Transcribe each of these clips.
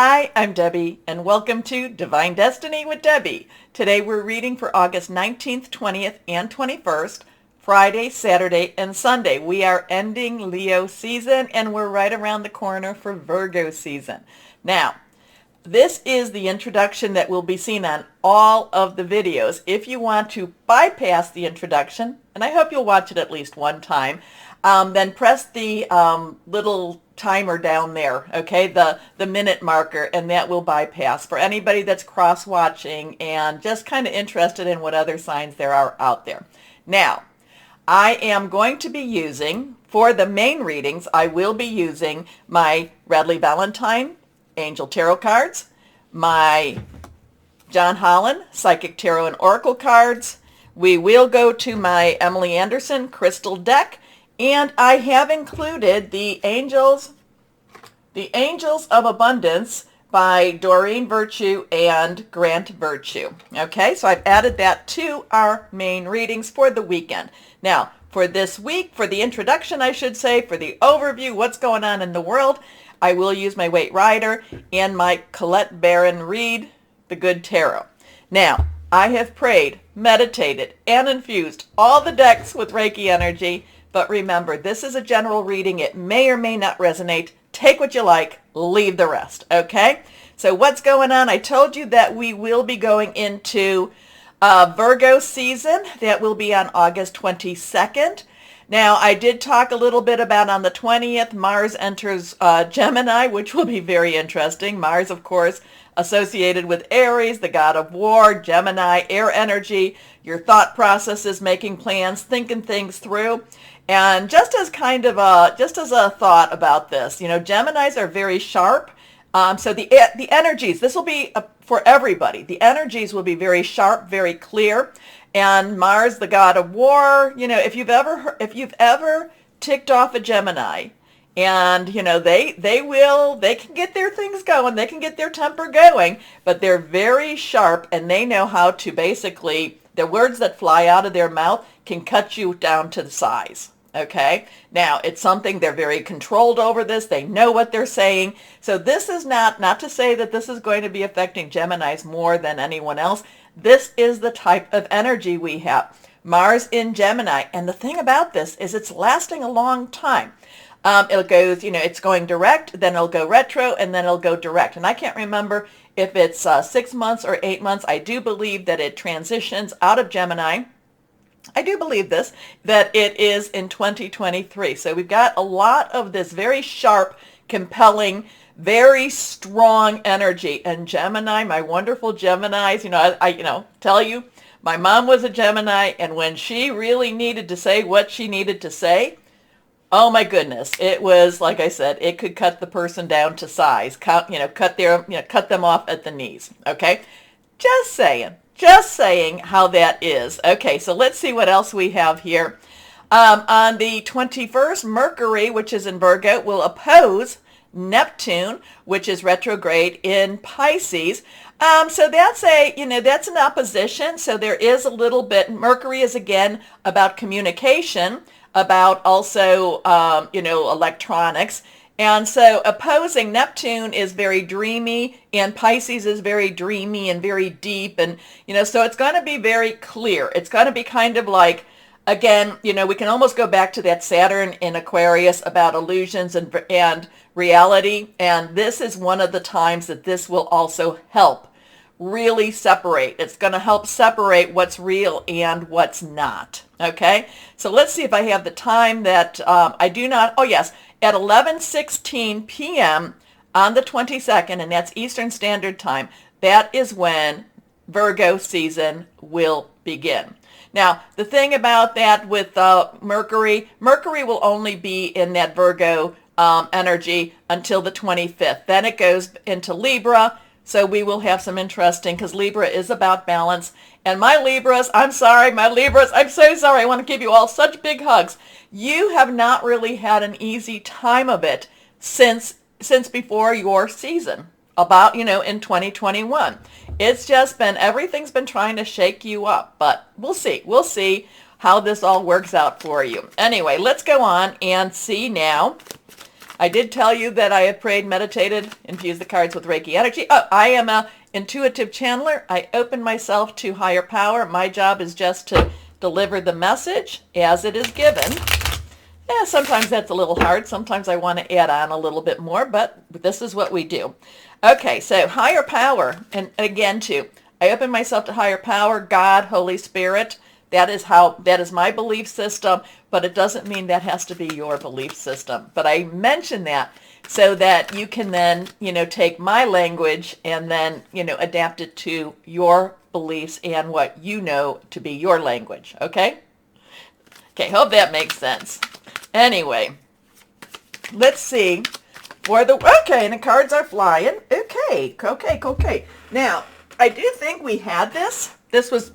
Hi, I'm Debbie, and welcome to Divine Destiny with Debbie. Today we're reading for August 19th, 20th, and 21st, Friday, Saturday, and Sunday. We are ending Leo season, and we're right around the corner for Virgo season. Now, this is the introduction that will be seen on all of the videos. If you want to bypass the introduction, and I hope you'll watch it at least one time, then press the little timer down there, okay, the minute marker, and that will bypass for anybody that's cross-watching and just kind of interested in what other signs there are out there. Now, I am going to be using, for the main readings, I will be using my Radley Valentine Angel Tarot cards, my John Holland Psychic Tarot and Oracle cards. We will go to my Emily Anderson Crystal deck, and I have included the Angels of Abundance by Doreen Virtue and Grant Virtue. Okay, so I've added that to our main readings for the weekend. Now, for this week, for the introduction, I should say, for the overview, what's going on in the world, I will use my Waite Rider and my Colette Baron Reed, the Good Tarot. Now, I have prayed, meditated, and infused all the decks with Reiki energy, but remember, this is a general reading. It may or may not resonate. Take what you like, leave the rest, okay? So what's going on? I told you that we will be going into Virgo season. That will be on August 22nd. Now, I did talk a little bit about on the 20th, Mars enters Gemini, which will be very interesting. Mars, of course, associated with Aries, the god of war, Gemini, air energy, your thought processes, making plans, thinking things through. And just as kind of just as a thought about this, Geminis are very sharp. So the energies, this will be for everybody. The energies will be very sharp, very clear. And Mars, the god of war, if you've ever ticked off a Gemini, and they can get their things going, they can get their temper going, but they're very sharp, and they know how to basically, the words that fly out of their mouth can cut you down to the size. Okay, now it's something they're very controlled over this. They know what they're saying. So this is not to say that this is going to be affecting Geminis more than anyone else. This is the type of energy we have. Mars in Gemini. And the thing about this is it's lasting a long time. It goes, it's going direct, then it'll go retro, and then it'll go direct. And I can't remember if it's 6 months or 8 months. I do believe that it transitions out of Gemini. I do believe this, that it is in 2023. So we've got a lot of this very sharp, compelling, very strong energy. And Gemini, my wonderful Geminis, I tell you, my mom was a Gemini, and when she really needed to say what she needed to say, oh my goodness, it was, like I said, it could cut the person down to size, cut them off at the knees. Okay, just saying how that is. Okay, so let's see what else we have here. On the 21st, Mercury, which is in Virgo, will oppose Neptune, which is retrograde in Pisces. So that's that's an opposition. So there is a little bit. Mercury is again about communication, about also electronics. And so opposing Neptune is very dreamy, and Pisces is very dreamy and very deep. And, so it's going to be very clear. It's going to be kind of like, again, we can almost go back to that Saturn in Aquarius about illusions and reality. And this is one of the times that this will also help really separate. It's going to help separate what's real and what's not. Okay, so let's see if I have the time that I do not. Oh, yes. At 11:16 p.m. on the 22nd, and that's Eastern Standard Time, that is when Virgo season will begin. Now, the thing about that with Mercury will only be in that Virgo energy until the 25th. Then it goes into Libra, so we will have some interesting, because Libra is about balance. And my Libras, I'm so sorry. I want to give you all such big hugs. You have not really had an easy time of it since before your season, about, in 2021. It's just been, everything's been trying to shake you up, but we'll see how this all works out for you. Anyway, let's go on and see now I did tell you that I have prayed, meditated, infused the cards with Reiki energy. Oh, I am a intuitive channeler. I open myself to higher power. My job is just to deliver the message as it is given. Yeah, sometimes that's a little hard. Sometimes I want to add on a little bit more, but this is what we do. Okay, so higher power, and again too, I open myself to higher power, God, Holy Spirit. That is my belief system, but it doesn't mean that has to be your belief system. But I mention that so that you can then, take my language and then, adapt it to your beliefs and what you know to be your language. Okay? Okay, hope that makes sense. Anyway, let's see for okay, and the cards are flying. Okay. Now, I do think we had this. This was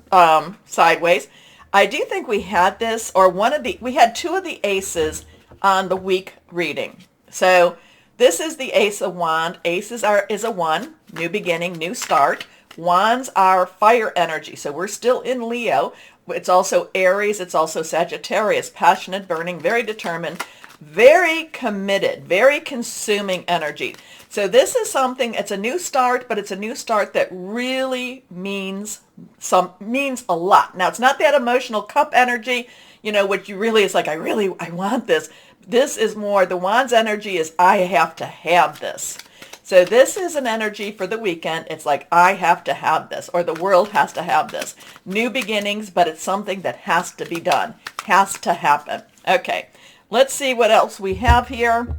sideways. I do think we had this, or we had two of the aces on the week reading. So this is the Ace of Wands. Aces is a 1, new beginning, new start. Wands are fire energy, so we're still in Leo. It's also Aries, it's also Sagittarius, passionate, burning, very determined, very committed, very consuming energy. So this is something, it's a new start, but it's a new start that really means a lot. Now, it's not that emotional cup energy, which you really, it's like, I want this. This is more, the Wands energy is, I have to have this. So this is an energy for the weekend. It's like, I have to have this, or the world has to have this. New beginnings, but it's something that has to be done, has to happen. Okay, let's see what else we have here.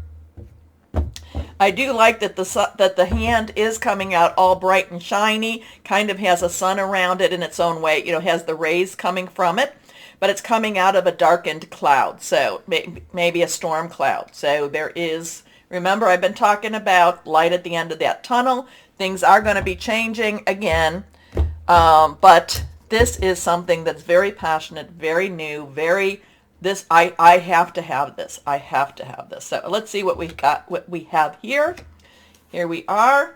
I do like that the hand is coming out all bright and shiny, kind of has a sun around it in its own way, has the rays coming from it, but it's coming out of a darkened cloud, so maybe a storm cloud. So there is... Remember, I've been talking about light at the end of that tunnel. Things are going to be changing again, but this is something that's very passionate, very new, I have to have this. I have to have this. So let's see what we have here. Here we are.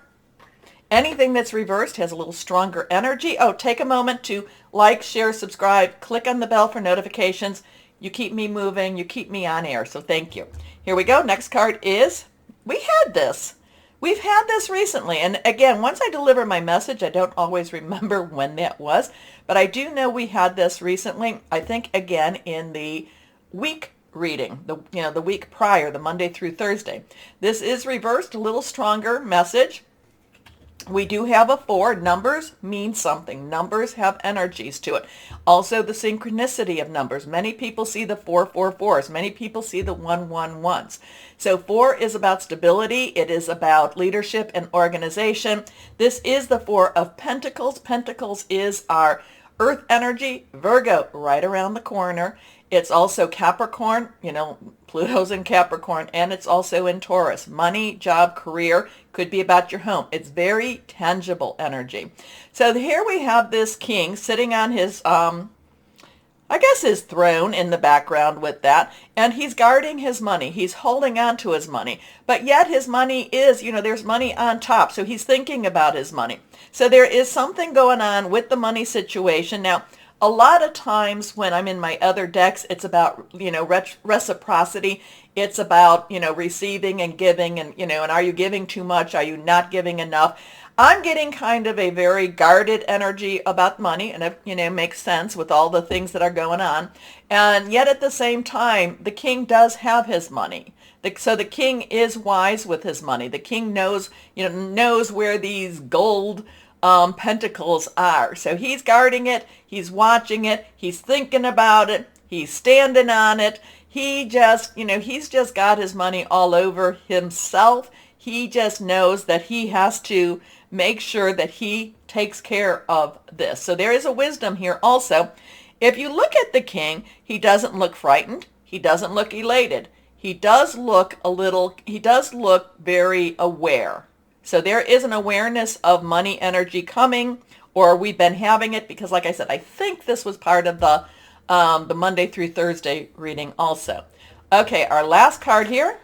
Anything that's reversed has a little stronger energy. Oh, take a moment to like, share, subscribe, click on the bell for notifications. You keep me moving, you keep me on air, so thank you. Here we go. Next card is, we had this. We've had this recently. And again, once I deliver my message, I don't always remember when that was. But I do know we had this recently. I think, again, in the week reading, the week prior, the Monday through Thursday. This is reversed, a little stronger message. We do have a 4. Numbers mean something. Numbers have energies to it. Also, the synchronicity of numbers. Many people see the 444s. Many people see the 111s. So 4 is about stability. It is about leadership and organization. This is the 4 of Pentacles. Pentacles is our earth energy. Virgo, right around the corner. It's also Capricorn, Pluto's in Capricorn, and it's also in Taurus. Money, job, career, could be about your home. It's very tangible energy. So here we have this king sitting on his, his throne in the background with that, and he's guarding his money. He's holding on to his money, but yet his money is, there's money on top, so he's thinking about his money. So there is something going on with the money situation. Now, a lot of times when I'm in my other decks, it's about, reciprocity. It's about, receiving and giving and, and are you giving too much? Are you not giving enough? I'm getting kind of a very guarded energy about money, and it, makes sense with all the things that are going on. And yet at the same time, the king does have his money. So the king is wise with his money. The king knows where these gold pentacles are. So he's guarding it, he's watching it, he's thinking about it, he's standing on it. He just, he's just got his money all over himself. He just knows that he has to make sure that he takes care of this. So there is a wisdom here also. If you look at the king, he doesn't look frightened. He doesn't look elated. He does look very aware. So there is an awareness of money energy coming, or we've been having it, because like I said, I think this was part of the Monday through Thursday reading also. Okay, our last card here,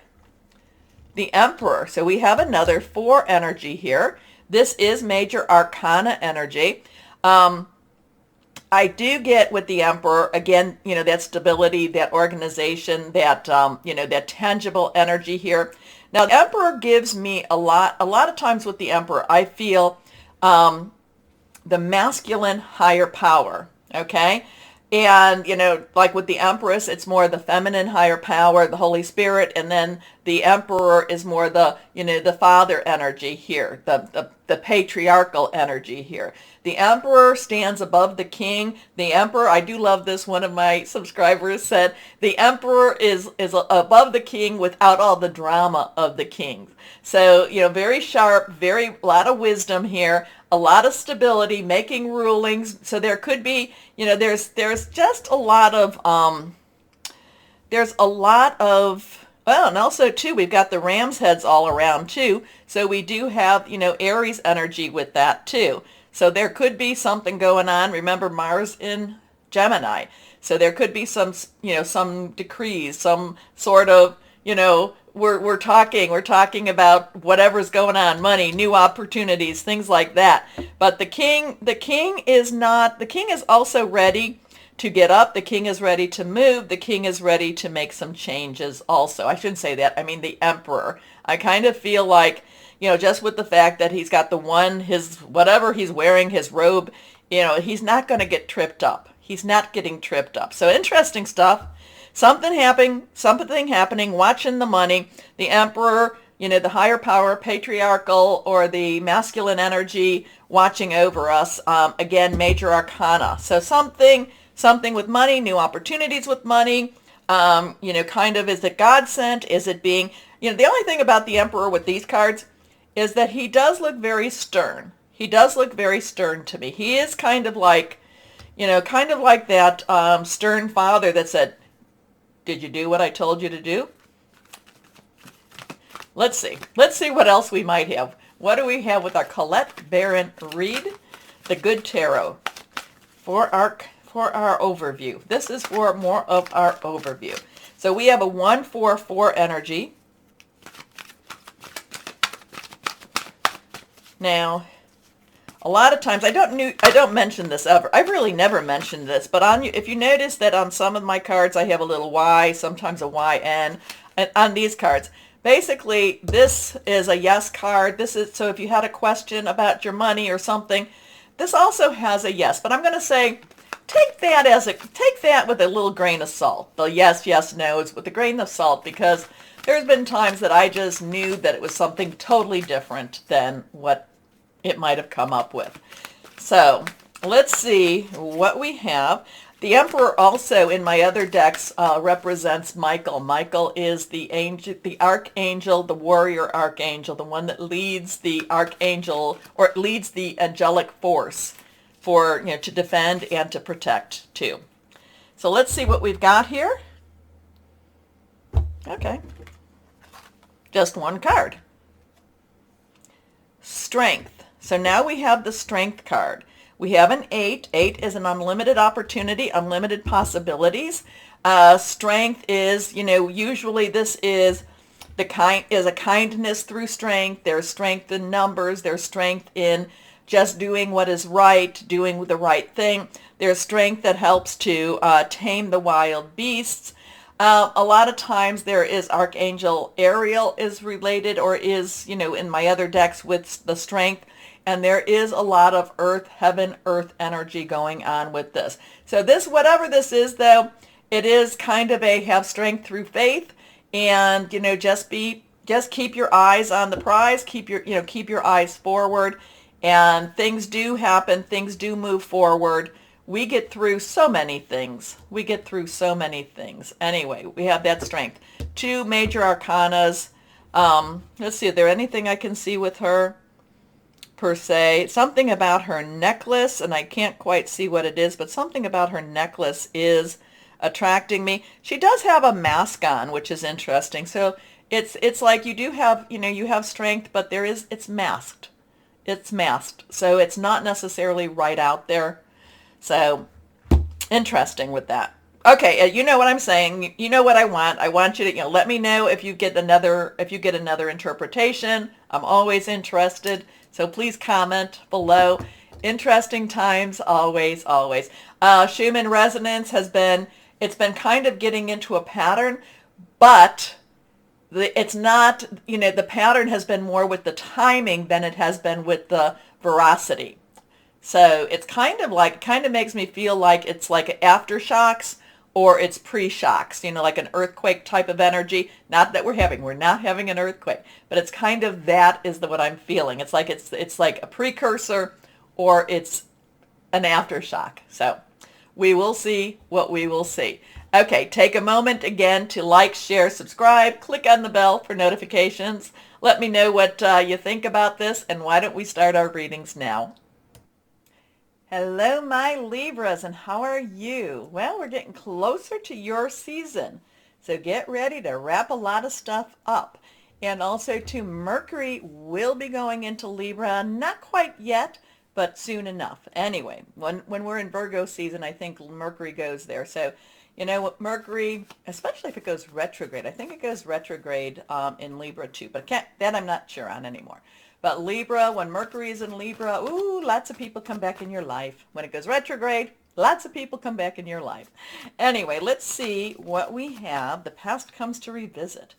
the Emperor. So we have another 4 energy here. This is major arcana energy. I do get with the Emperor, again, that stability, that organization, that, that tangible energy here. Now, the Emperor gives me a lot of times with the Emperor, I feel the masculine higher power, okay? And, like with the Empress, it's more the feminine higher power, the Holy Spirit, and then the Emperor is more the, the father energy here, the patriarchal energy here. The Emperor stands above the king. The Emperor, I do love this, one of my subscribers said, the Emperor is above the king without all the drama of the kings. So, very sharp, a lot of wisdom here, a lot of stability, making rulings. So there could be, there's just a lot of, well, and also too, we've got the ram's heads all around too. So we do have, Aries energy with that too. So there could be something going on. Remember, Mars in Gemini. So there could be some, some decrees, some sort of, we're talking about whatever's going on, money, new opportunities, things like that. But the king is also ready to get up. The king is ready to move. The king is ready to make some changes also. I shouldn't say that. I mean, the Emperor. I kind of feel like, just with the fact that he's got whatever he's wearing, his robe, he's not going to get tripped up. He's not getting tripped up. So interesting stuff. Something happening, watching the money, the Emperor, the higher power, patriarchal, or the masculine energy watching over us. Again, major arcana. So something with money, new opportunities with money, kind of, is it God sent? Is it being, the only thing about the Emperor with these cards is that he does look very stern. He does look very stern to me. He is kind of like that stern father that said, did you do what I told you to do? Let's see what else we might have. What do we have with our Colette Baron read? The Good Tarot for our overview. This is for more of our overview. So we have a 1-4-4 energy. Now, a lot of times, I don't mention this ever. I've really never mentioned this, but if you notice that on some of my cards, I have a little Y, sometimes a YN, and on these cards. Basically, this is a yes card. So if you had a question about your money or something, this also has a yes. But I'm going to say, take that with a little grain of salt. The yes, no's with a grain of salt, because there's been times that I just knew that it was something totally different than what it might have come up with. So let's see what we have. The Emperor also in my other decks represents Michael. Michael is the angel, the archangel, the warrior archangel, the one that leads the archangel, or leads the angelic force for, to defend and to protect too. So let's see what we've got here. Okay. Just one card. Strength. So now we have the Strength card. We have an 8. 8 is an unlimited opportunity, unlimited possibilities. Strength is, usually this is a kindness through strength. There's strength in numbers. There's strength in just doing what is right, doing the right thing. There's strength that helps to tame the wild beasts. A lot of times there is Archangel Ariel is related, or is, in my other decks with the strength. And there is a lot of heaven, earth energy going on with this. So this, whatever this is though, it is kind of have strength through faith, and, just keep your eyes on the prize, keep your eyes forward, and things do happen, things do move forward. We get through so many things. Anyway, we have that strength. 2 major arcanas. Let's see, is there anything I can see with her per se? Something about her necklace, and I can't quite see what it is, but something about her necklace is attracting me. She does have a mask on, which is interesting. So it's like you do have, you have strength, but it's masked. It's masked. So it's not necessarily right out there. So interesting with that. Okay, you know what I'm saying. You know what I want. I want you to, let me know if you get another interpretation. I'm always interested. So please comment below. Interesting times, always, always. Schumann resonance it's been kind of getting into a pattern, but it's not, the pattern has been more with the timing than it has been with the veracity. So it's kind of makes me feel like it's like aftershocks or it's pre-shocks, like an earthquake type of energy. Not that we're not having an earthquake, but it's kind of that is what I'm feeling. It's like a precursor or it's an aftershock. So we will see what we will see. Okay, take a moment again to like, share, subscribe, click on the bell for notifications. Let me know what you think about this, and why don't we start our readings now? Hello, my Libras, and how are you? Well, we're getting closer to your season, so get ready to wrap a lot of stuff up. And also, too, Mercury will be going into Libra, not quite yet, but soon enough. Anyway, when we're in Virgo season, I think Mercury goes there. So, Mercury, especially if it goes retrograde, I think it goes retrograde in Libra too, but that I'm not sure on anymore. But Libra, when Mercury is in Libra, ooh, lots of people come back in your life. When it goes retrograde, lots of people come back in your life. Anyway, let's see what we have. The past comes to revisit.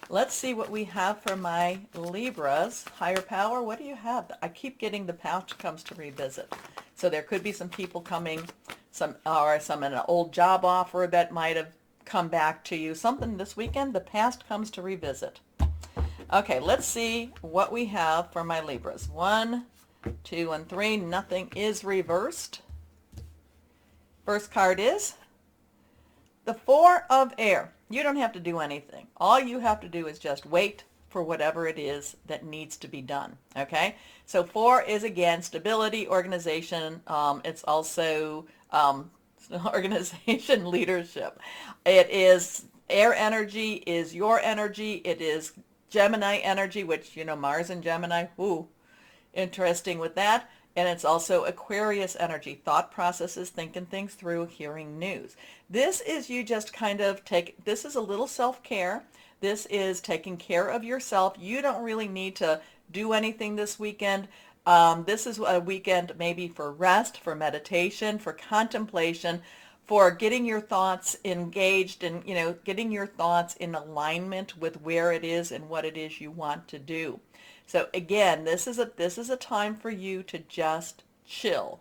Let's see what we have for my Libras. Higher power, what do you have? I keep getting the past comes to revisit. So there could be some people coming, some an old job offer that might have come back to you. Something this weekend, the past comes to revisit. Okay, let's see what we have for my Libras. 1, 2, and 3. Nothing is reversed. First card is the Four of Air. You don't have to do anything. All you have to do is just wait for whatever it is that needs to be done. Okay? So 4 is, again, stability, organization. It's also organization, leadership. It is air energy, is your energy. It is Gemini energy, which, Mars and Gemini, ooh, interesting with that. And it's also Aquarius energy, thought processes, thinking things through, hearing news. This is you just kind of this is a little self-care. This is taking care of yourself. You don't really need to do anything this weekend. This is a weekend maybe for rest, for meditation, for contemplation, for getting your thoughts engaged and, getting your thoughts in alignment with where it is and what it is you want to do. So again, this is a time for you to just chill.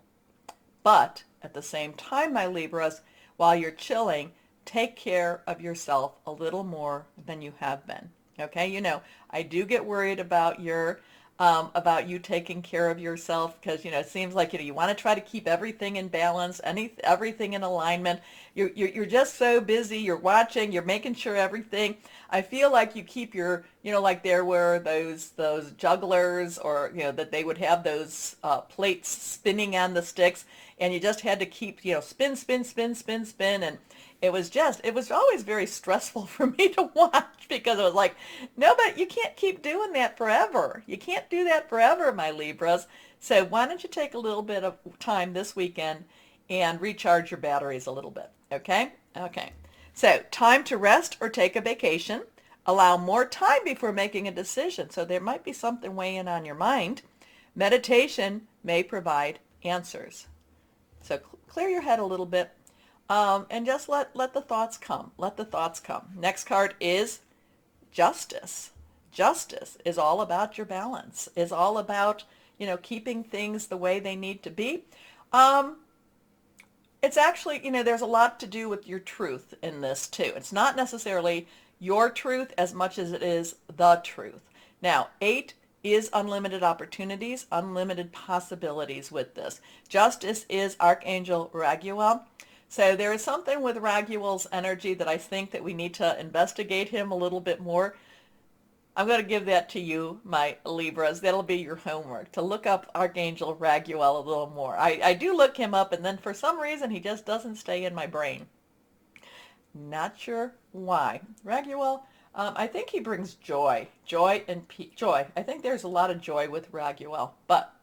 But at the same time, my Libras, while you're chilling, take care of yourself a little more than you have been. Okay, I do get worried about about you taking care of yourself because, it seems like, you want to try to keep everything in balance, everything in alignment. You're just so busy. You're watching, you're making sure everything. I feel like you keep your, like there were those jugglers or, that they would have those plates spinning on the sticks and you just had to keep, spin, spin, spin, spin, spin. And it was always very stressful for me to watch because it was like, no, but you can't keep doing that forever. You can't do that forever, my Libras. So why don't you take a little bit of time this weekend and recharge your batteries a little bit, okay? Okay. So time to rest or take a vacation. Allow more time before making a decision. So there might be something weighing on your mind. Meditation may provide answers. So clear your head a little bit. And just let the thoughts come. Let the thoughts come. Next card is justice. Justice is all about your balance. Is all about, keeping things the way they need to be. It's actually, there's a lot to do with your truth in this too. It's not necessarily your truth as much as it is the truth. Now, 8 is unlimited opportunities, unlimited possibilities with this. Justice is Archangel Raguel. So there is something with Raguel's energy that I think that we need to investigate him a little bit more. I'm going to give that to you, my Libras. That'll be your homework, to look up Archangel Raguel a little more. I do look him up, and then for some reason he just doesn't stay in my brain. Not sure why. Raguel, I think he brings joy. Joy and joy. I think there's a lot of joy with Raguel, but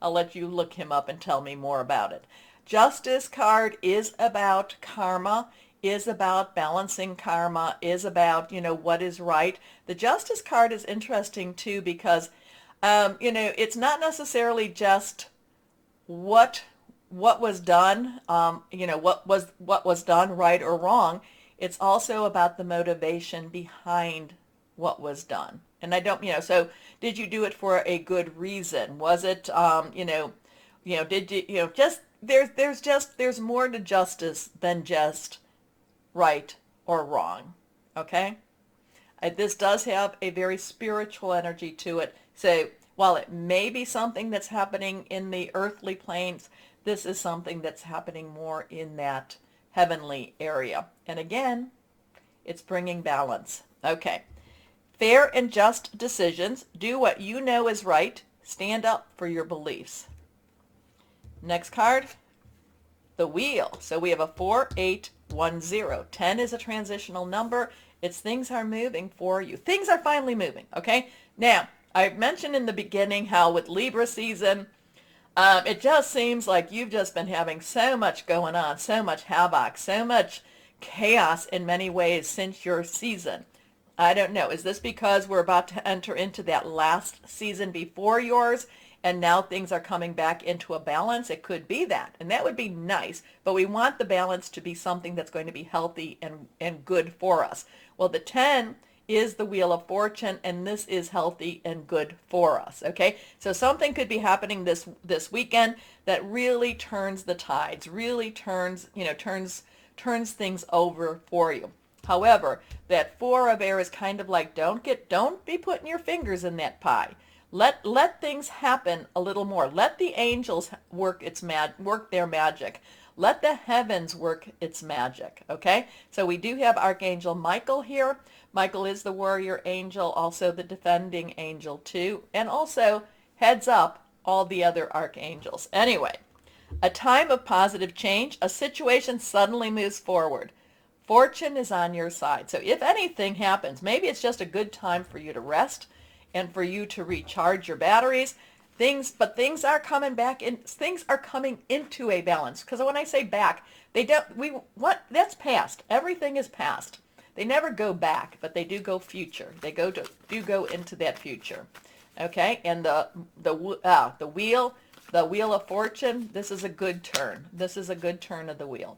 I'll let you look him up and tell me more about it. Justice card is about karma, is about balancing karma, is about, what is right. The Justice card is interesting too because, it's not necessarily just what was done, what was done right or wrong. It's also about the motivation behind what was done. And I don't, so did you do it for a good reason? Was it, did you, just, there's more to justice than just right or wrong. Okay? This does have a very spiritual energy to it. So while it may be something that's happening in the earthly planes, this is something that's happening more in that heavenly area. And again, it's bringing balance. Okay. Fair and just decisions. Do what you know is right. Stand up for your beliefs. Next card, the wheel. So we have a 4, 8, 1, 0. 10 is a transitional number. It's things are moving for you. Things are finally moving, okay? Now, I mentioned in the beginning how with Libra season, it just seems like you've just been having so much going on, so much havoc, so much chaos in many ways since your season. I don't know. Is this because we're about to enter into that last season before yours and now things are coming back into a balance? It could be that, and that would be nice, but we want the balance to be something that's going to be healthy and good for us. Well, the 10 is the Wheel of Fortune, and this is healthy and good for us, okay? So something could be happening this weekend that really turns the tides, really turns things over for you. However, that 4 of air is kind of like don't be putting your fingers in that pie. Let things happen a little more. Let the angels work their magic. Let the heavens work its magic, okay? So we do have Archangel Michael here. Michael is the warrior angel, also the defending angel too, and also heads up all the other archangels. Anyway, a time of positive change. A situation suddenly moves forward. Fortune is on your side. So if anything happens, maybe it's just a good time for you to rest and for you to recharge your batteries. Things are coming back in. Things are coming into a balance. Because when I say back, that's past. Everything is past. They never go back, but they do go future. They do go into that future. Okay, and the wheel of fortune. This is a good turn. This is a good turn of the wheel.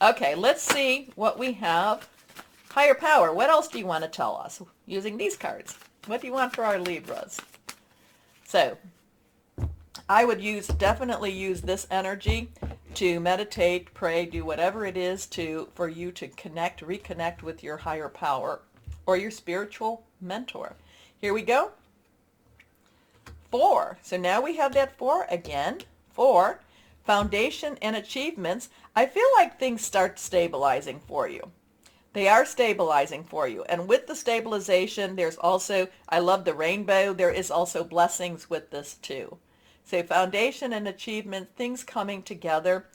Okay, let's see what we have. Higher power. What else do you want to tell us using these cards? What do you want for our Libras? So, I would definitely use this energy to meditate, pray, do whatever it is for you to reconnect with your higher power or your spiritual mentor. Here we go. 4. So now we have that 4 again. 4. Foundation and achievements. I feel like things start stabilizing for you. They are stabilizing for you. And with the stabilization, there's also, I love the rainbow, there is also blessings with this too. So foundation and achievement, things coming together.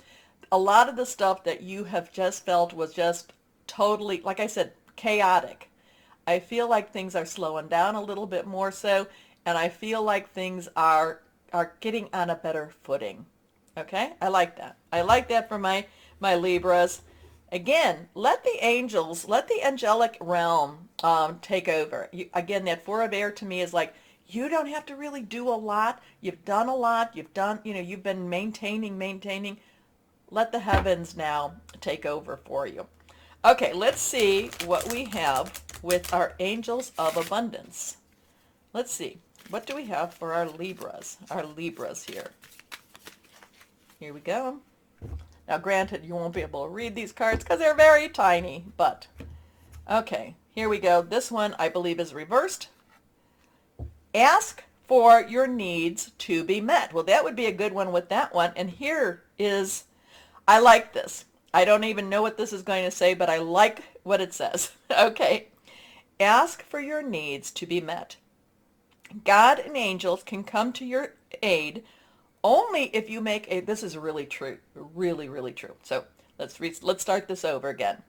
A lot of the stuff that you have just felt was just totally, like I said, chaotic. I feel like things are slowing down a little bit more so, and I feel like things are getting on a better footing. Okay? I like that. I like that for my Libras. Again, let the angels, let the angelic realm take over. Again, that 4 of air to me is like, you don't have to really do a lot. You've done a lot. You've been maintaining. Let the heavens now take over for you. Okay, let's see what we have with our angels of abundance. Let's see. What do we have for our Libras? Our Libras here. Here we go. Now, granted, you won't be able to read these cards because they're very tiny, but okay, here we go. This one, I believe, is reversed. Ask for your needs to be met. Well, that would be a good one with that one. And here is, I like this. I don't even know what this is going to say, but I like what it says. Okay. Ask for your needs to be met. God and angels can come to your aid only if you make this is really true, really, really true. So let's start this over again.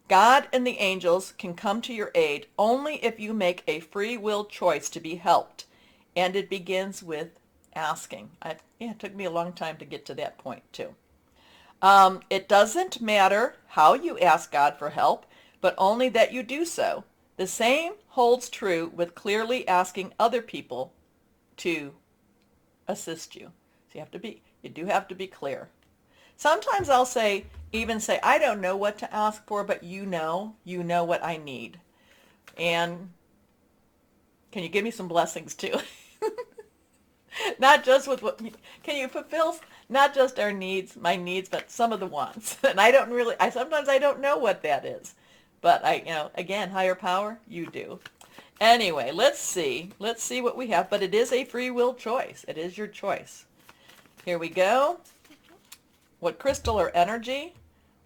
God and the angels can come to your aid only if you make a free will choice to be helped. And it begins with asking. It took me a long time to get to that point too. It doesn't matter how you ask God for help, but only that you do so. The same holds true with clearly asking other people to assist you. So you do have to be clear. Sometimes I'll even say, I don't know what to ask for, but you know what I need. And can you give me some blessings too? Not just with what, can you fulfill not just our needs, my needs, but some of the wants. And sometimes I don't know what that is. But again, higher power, you do. Anyway, let's see what we have. But it is a free will choice. It is your choice. Here we go. What crystal or energy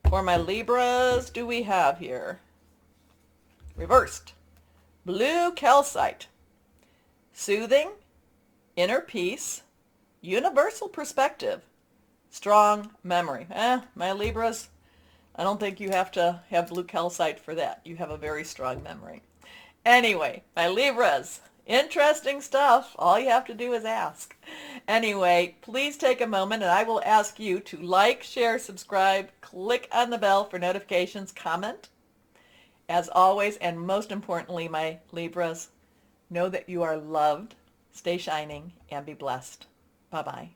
for my Libras do we have here? Reversed. Blue calcite. Soothing, inner peace, universal perspective, strong memory. My Libras, I don't think you have to have blue calcite for that. You have a very strong memory. Anyway, my Libras, interesting stuff. All you have to do is ask. Anyway, please take a moment and I will ask you to like, share, subscribe, click on the bell for notifications, comment. As always, and most importantly, my Libras, know that you are loved. Stay shining and be blessed. Bye-bye.